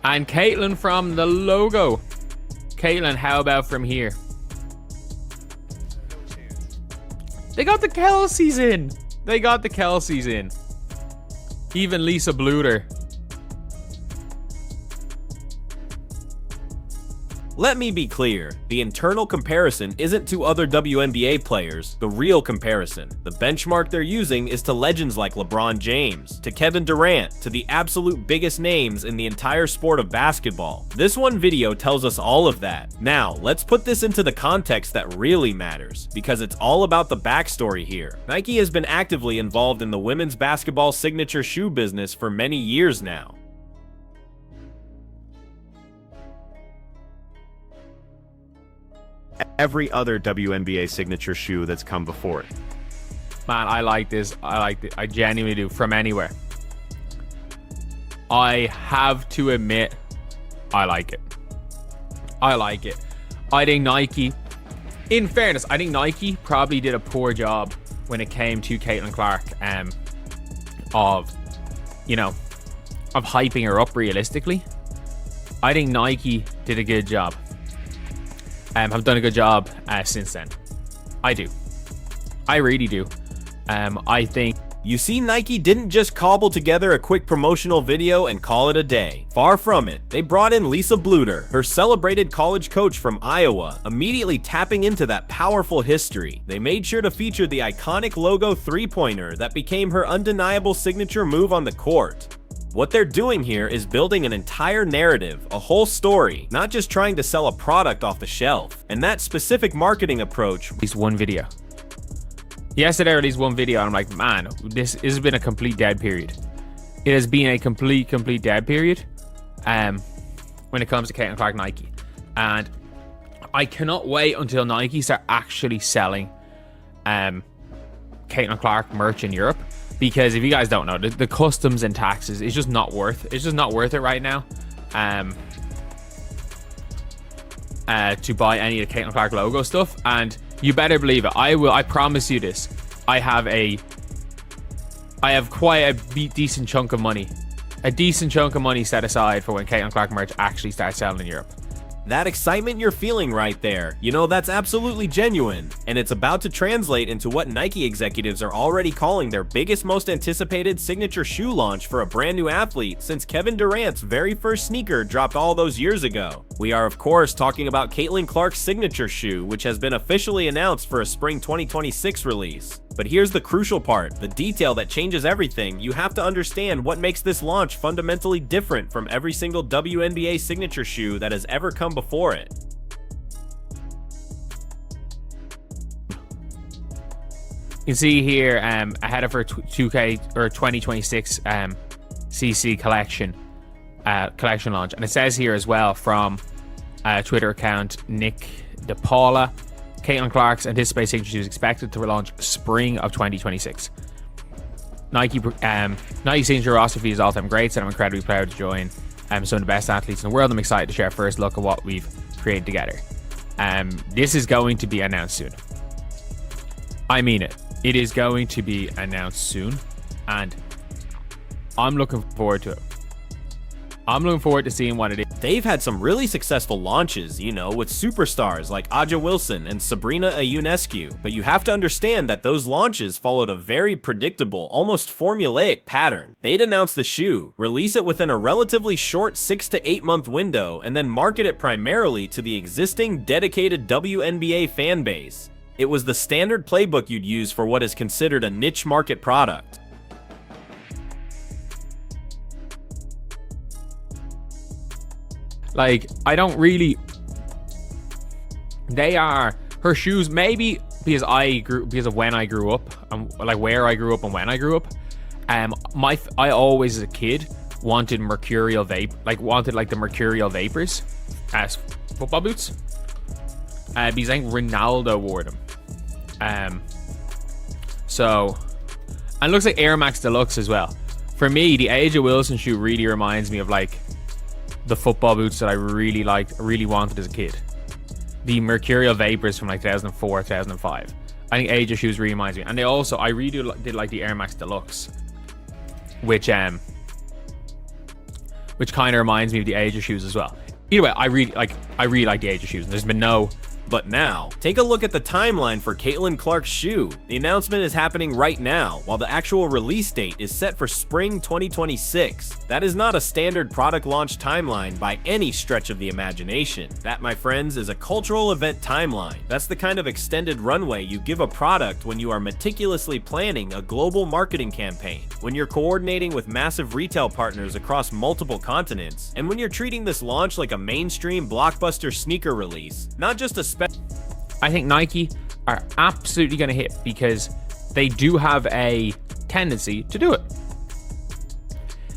And Caitlin from the logo. Caitlin, how about from here? They got the Kelseys in. They got the Kelseys in. Even Lisa Bluter. Let me be clear, the internal comparison isn't to other WNBA players, the real comparison. The benchmark they're using is to legends like LeBron James, to Kevin Durant, to the absolute biggest names in the entire sport of basketball. This one video tells us all of that. Now, let's put this into the context that really matters, because it's all about the backstory here. Nike has been actively involved in the women's basketball signature shoe business for many years now. Every other WNBA signature shoe that's come before it. Man, I like this. I like it. I genuinely do. From anywhere. I have to admit, I like it. I like it. I think Nike, in fairness, I think Nike probably did a poor job when it came to Caitlin Clark, of hyping her up realistically. I think Nike did a good job. Have done a good job since then. I do. I really do. I think... You see, Nike didn't just cobble together a quick promotional video and call it a day. Far from it. They brought in Lisa Bluter, her celebrated college coach from Iowa, immediately tapping into that powerful history. They made sure to feature the iconic logo three-pointer that became her undeniable signature move on the court. What they're doing here is building an entire narrative, a whole story, not just trying to sell a product off the shelf. And that specific marketing approach... At least one video. Yesterday I released one video and I'm like, man, this has been a complete dead period. It has been a complete dead period when it comes to Caitlin Clark Nike. And I cannot wait until Nike start actually selling Caitlin Clark merch in Europe. Because if you guys don't know, the customs and taxes is just not worth. It's just not worth it right now. To buy any of the Caitlin Clark logo stuff, and you better believe it. I promise you this. I have quite a decent chunk of money, set aside for when Caitlin Clark merch actually starts selling in Europe. That excitement you're feeling right there, that's absolutely genuine, and it's about to translate into what Nike executives are already calling their biggest, most anticipated signature shoe launch for a brand new athlete since Kevin Durant's very first sneaker dropped all those years ago. We are of course talking about Caitlin Clark's signature shoe, which has been officially announced for a spring 2026 release. But here's the crucial part, the detail that changes everything. You have to understand what makes this launch fundamentally different from every single WNBA signature shoe that has ever come before it. You can see here ahead of her 2K or 2026 CC collection launch, and it says here as well from Twitter account Nick DePaula, Caitlin Clark's anticipated signature shoe is expected to launch spring of 2026. Nike signature roster feed is all-time greats, and I'm incredibly proud to join some of the best athletes in the world. I'm excited to share a first look at what we've created together. This is going to be announced soon. I mean it. It is going to be announced soon, and I'm looking forward to it. I'm looking forward to seeing what it is. They've had some really successful launches, with superstars like Aja Wilson and Sabrina Ionescu, but you have to understand that those launches followed a very predictable, almost formulaic pattern. They'd announce the shoe, release it within a relatively short 6 to 8 month window, and then market it primarily to the existing dedicated WNBA fan base. It was the standard playbook you'd use for what is considered a niche market product. Like, I don't really... They are... Her shoes, maybe because of when I grew up, and like where I grew up and when I grew up. I always as a kid wanted the mercurial vapors as football boots. Because I think Ronaldo wore them. So, and it looks like Air Max Deluxe as well. For me, the Aja Wilson shoe really reminds me of like the football boots that I really wanted as a kid. The Mercurial Vapors from like 2004, 2005. I think Aja shoes really reminds me. And I really did like the Air Max Deluxe, which which kind of reminds me of the Asia shoes as well. Either way, I really like the Asia shoes. There's been no. But now, take a look at the timeline for Caitlin Clark's shoe. The announcement is happening right now, while the actual release date is set for spring 2026. That is not a standard product launch timeline by any stretch of the imagination. That, my friends, is a cultural event timeline. That's the kind of extended runway you give a product when you are meticulously planning a global marketing campaign, when you're coordinating with massive retail partners across multiple continents, and when you're treating this launch like a mainstream blockbuster sneaker release, not just a I think Nike are absolutely going to hit because they do have a tendency to do it.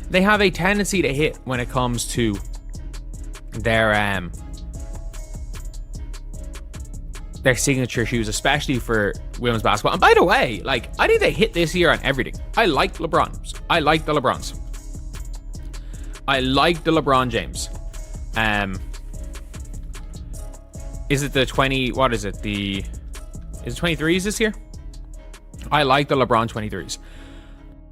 They have a tendency to hit when it comes to their signature shoes, especially for women's basketball. And by the way, like, I think they hit this year on everything. I like LeBrons. I like the LeBrons. I like the LeBron James. Is it the 20, what is it? Is it 23s this year? I like the LeBron 23s.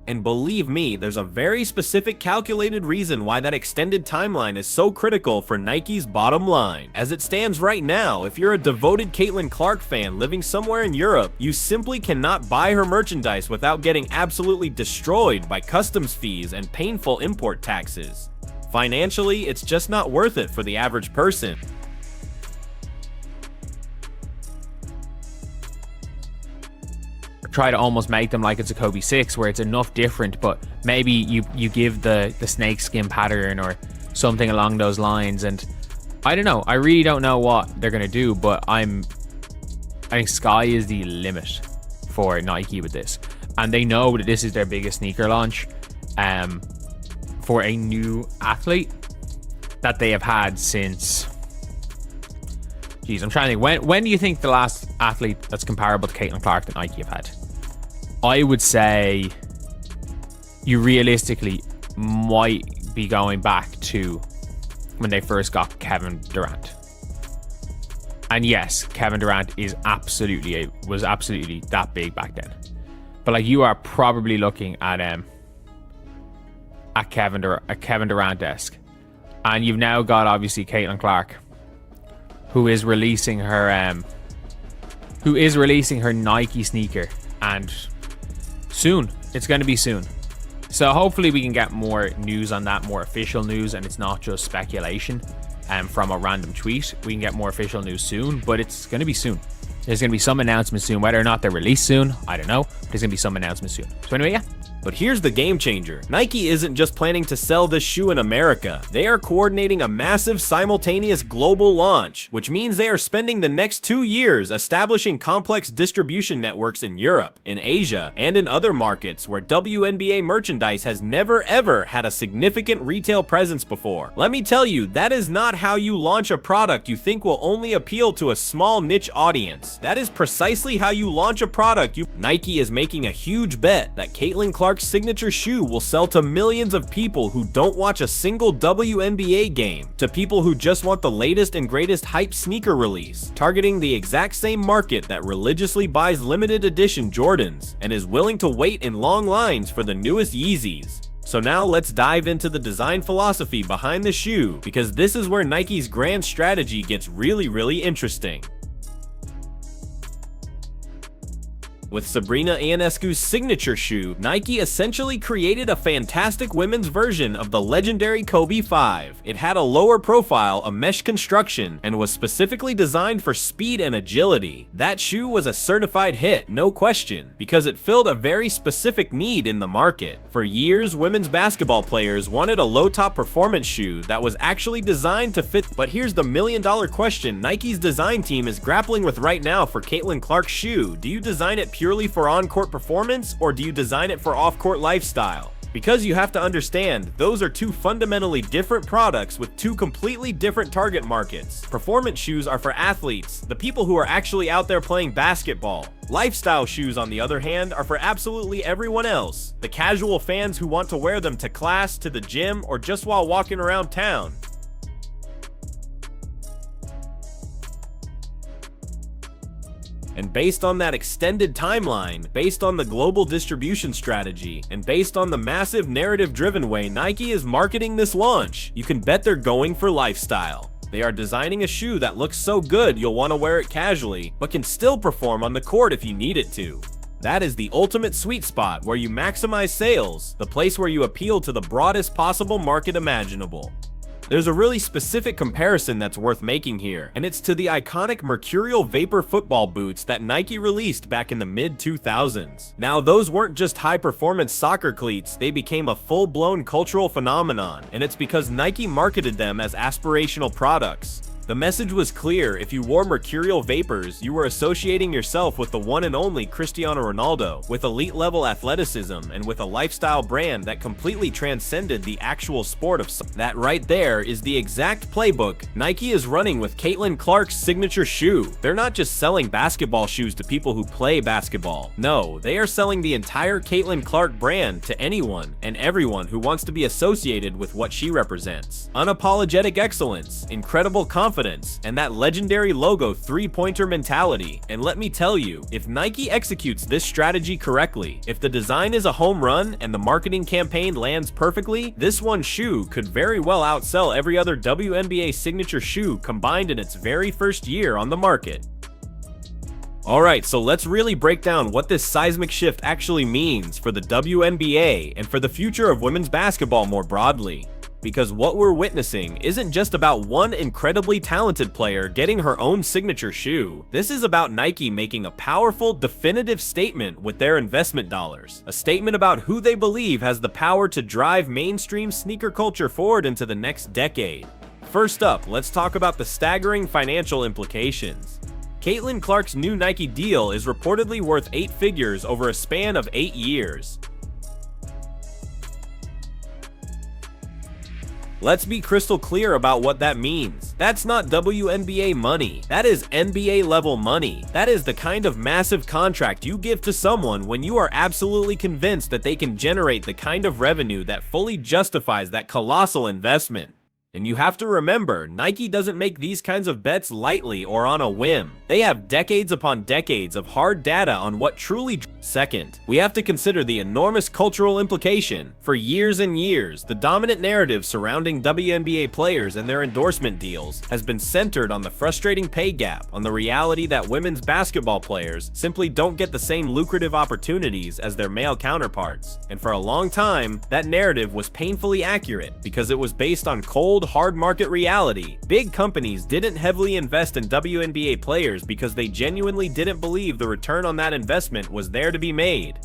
And believe me, there's a very specific calculated reason why that extended timeline is so critical for Nike's bottom line. As it stands right now, if you're a devoted Caitlin Clark fan living somewhere in Europe, you simply cannot buy her merchandise without getting absolutely destroyed by customs fees and painful import taxes. Financially, it's just not worth it for the average person. Try to almost make them like it's a Kobe 6 where it's enough different, but maybe you give the snake skin pattern or something along those lines. And I don't know, I really don't know what they're gonna do, but I think sky is the limit for Nike with this, and they know that this is their biggest sneaker launch for a new athlete that they have had since, geez, I'm trying to think, when do you think the last athlete that's comparable to Caitlin Clark that Nike have had? I would say you realistically might be going back to when they first got Kevin Durant. And yes, Kevin Durant was absolutely that big back then. But like, you are probably looking at Kevin Durant-esque. And you've now got obviously Caitlin Clark, who is releasing her Nike sneaker, and soon, it's going to be soon. So hopefully we can get more news on that, more official news, and it's not just speculation from a random tweet. We can get more official news soon, but it's going to be soon. There's going to be some announcement soon. Whether or not they're released soon, I don't know. But there's going to be some announcement soon. So anyway, yeah. But here's the game changer. Nike isn't just planning to sell this shoe in America. They are coordinating a massive simultaneous global launch, which means they are spending the next 2 years establishing complex distribution networks in Europe, in Asia, and in other markets where WNBA merchandise has never ever had a significant retail presence before. Let me tell you, that is not how you launch a product you think will only appeal to a small niche audience. That is precisely how you launch a product. Nike is making a huge bet that Caitlin Clark's signature shoe will sell to millions of people who don't watch a single WNBA game, to people who just want the latest and greatest hype sneaker release, targeting the exact same market that religiously buys limited edition Jordans and is willing to wait in long lines for the newest Yeezys. So now let's dive into the design philosophy behind the shoe, because this is where Nike's grand strategy gets really interesting. With Sabrina Ionescu's signature shoe, Nike essentially created a fantastic women's version of the legendary Kobe 5. It had a lower profile, a mesh construction, and was specifically designed for speed and agility. That shoe was a certified hit, no question, because it filled a very specific need in the market. For years, women's basketball players wanted a low-top performance shoe that was actually designed to fit. But here's the million-dollar question Nike's design team is grappling with right now for Caitlin Clark's shoe. Do you design it purely for on-court performance, or do you design it for off-court lifestyle? Because you have to understand, those are two fundamentally different products with two completely different target markets. Performance shoes are for athletes, the people who are actually out there playing basketball. Lifestyle shoes, on the other hand, are for absolutely everyone else, the casual fans who want to wear them to class, to the gym, or just while walking around town. And based on that extended timeline, based on the global distribution strategy, and based on the massive narrative-driven way Nike is marketing this launch, you can bet they're going for lifestyle. They are designing a shoe that looks so good you'll want to wear it casually, but can still perform on the court if you need it to. That is the ultimate sweet spot where you maximize sales, the place where you appeal to the broadest possible market imaginable. There's a really specific comparison that's worth making here, and it's to the iconic Mercurial Vapor football boots that Nike released back in the mid-2000s. Now, those weren't just high-performance soccer cleats, they became a full-blown cultural phenomenon, and it's because Nike marketed them as aspirational products. The message was clear: if you wore Mercurial Vapors, you were associating yourself with the one and only Cristiano Ronaldo, with elite-level athleticism, and with a lifestyle brand that completely transcended the actual sport of soccer. That right there is the exact playbook Nike is running with Caitlin Clark's signature shoe. They're not just selling basketball shoes to people who play basketball. No, they are selling the entire Caitlin Clark brand to anyone and everyone who wants to be associated with what she represents. Unapologetic excellence, incredible confidence, and that legendary logo three-pointer mentality. And let me tell you, if Nike executes this strategy correctly, if the design is a home run and the marketing campaign lands perfectly, this one shoe could very well outsell every other WNBA signature shoe combined in its very first year on the market. Alright, so let's really break down what this seismic shift actually means for the WNBA and for the future of women's basketball more broadly. Because what we're witnessing isn't just about one incredibly talented player getting her own signature shoe. This is about Nike making a powerful, definitive statement with their investment dollars. A statement about who they believe has the power to drive mainstream sneaker culture forward into the next decade. First up, let's talk about the staggering financial implications. Caitlin Clark's new Nike deal is reportedly worth 8 figures over a span of 8 years. Let's be crystal clear about what that means. That's not WNBA money. That is NBA level money. That is the kind of massive contract you give to someone when you are absolutely convinced that they can generate the kind of revenue that fully justifies that colossal investment. And you have to remember, Nike doesn't make these kinds of bets lightly or on a whim. They have decades upon decades of hard data on what truly. Second, we have to consider the enormous cultural implication. For years and years, the dominant narrative surrounding WNBA players and their endorsement deals has been centered on the frustrating pay gap, on the reality that women's basketball players simply don't get the same lucrative opportunities as their male counterparts. And for a long time, that narrative was painfully accurate because it was based on cold, hard market reality. Big companies didn't heavily invest in WNBA players because they genuinely didn't believe the return on that investment was there to be made.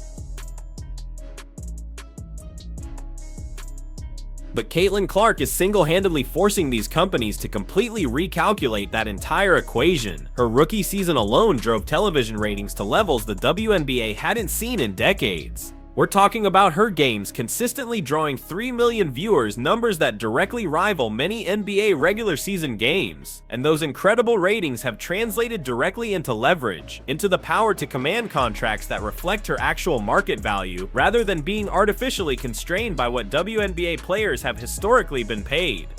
But Caitlin Clark is single-handedly forcing these companies to completely recalculate that entire equation. Her rookie season alone drove television ratings to levels the WNBA hadn't seen in decades. We're talking about her games consistently drawing 3 million viewers, numbers that directly rival many NBA regular season games. And those incredible ratings have translated directly into leverage, into the power to command contracts that reflect her actual market value, rather than being artificially constrained by what WNBA players have historically been paid.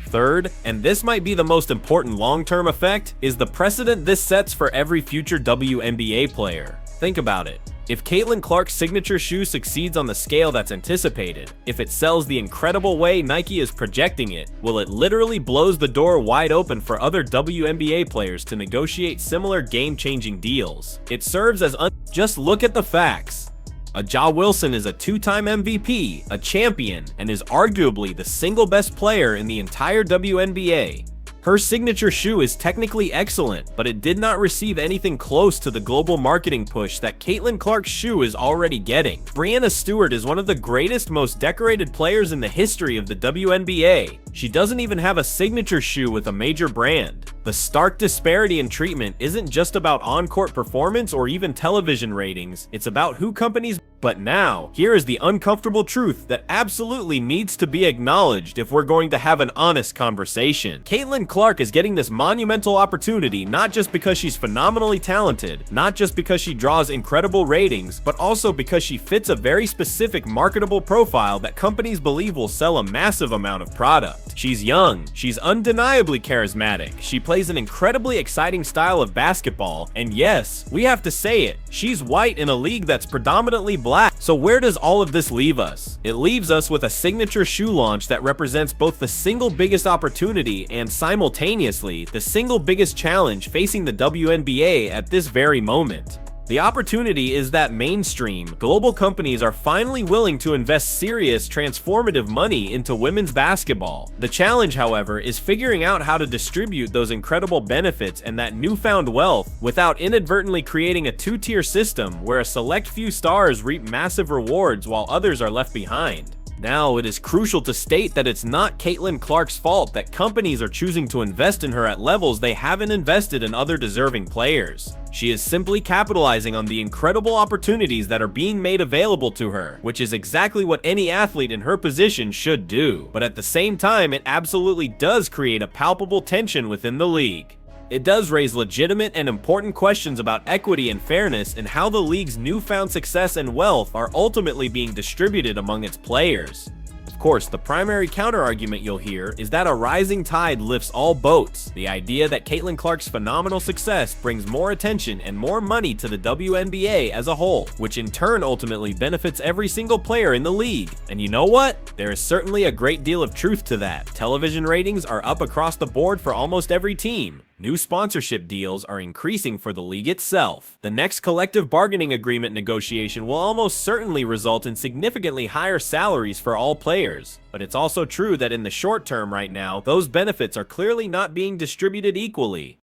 Third, and this might be the most important long-term effect, is the precedent this sets for every future WNBA player. Think about it. If Caitlin Clark's signature shoe succeeds on the scale that's anticipated, if it sells the incredible way Nike is projecting it, well, it literally blows the door wide open for other WNBA players to negotiate similar game-changing deals. It serves as just look at the facts. Lawson is a 2-time MVP, a champion, and is arguably the single best player in the entire WNBA. Her signature shoe is technically excellent, but it did not receive anything close to the global marketing push that Caitlin Clark's shoe is already getting. Breanna Stewart is one of the greatest, most decorated players in the history of the WNBA. She doesn't even have a signature shoe with a major brand. The stark disparity in treatment isn't just about on-court performance or even television ratings, it's about who companies But now, here is the uncomfortable truth that absolutely needs to be acknowledged if we're going to have an honest conversation. Caitlin Clark is getting this monumental opportunity not just because she's phenomenally talented, not just because she draws incredible ratings, but also because she fits a very specific marketable profile that companies believe will sell a massive amount of product. She's young, she's undeniably charismatic, she plays an incredibly exciting style of basketball, and yes, we have to say it, she's white in a league that's predominantly black. So where does all of this leave us? It leaves us with a signature shoe launch that represents both the single biggest opportunity and simultaneously the single biggest challenge facing the WNBA at this very moment. The opportunity is that mainstream, global companies are finally willing to invest serious, transformative money into women's basketball. The challenge, however, is figuring out how to distribute those incredible benefits and that newfound wealth without inadvertently creating a two-tier system where a select few stars reap massive rewards while others are left behind. Now, it is crucial to state that it's not Caitlin Clark's fault that companies are choosing to invest in her at levels they haven't invested in other deserving players. She is simply capitalizing on the incredible opportunities that are being made available to her, which is exactly what any athlete in her position should do. But at the same time, it absolutely does create a palpable tension within the league. It does raise legitimate and important questions about equity and fairness and how the league's newfound success and wealth are ultimately being distributed among its players. Of course, the primary counterargument you'll hear is that a rising tide lifts all boats, the idea that Caitlin Clark's phenomenal success brings more attention and more money to the WNBA as a whole, which in turn ultimately benefits every single player in the league. And you know what? There is certainly a great deal of truth to that. Television ratings are up across the board for almost every team. New sponsorship deals are increasing for the league itself. The next collective bargaining agreement negotiation will almost certainly result in significantly higher salaries for all players. But it's also true that in the short term right now, those benefits are clearly not being distributed equally.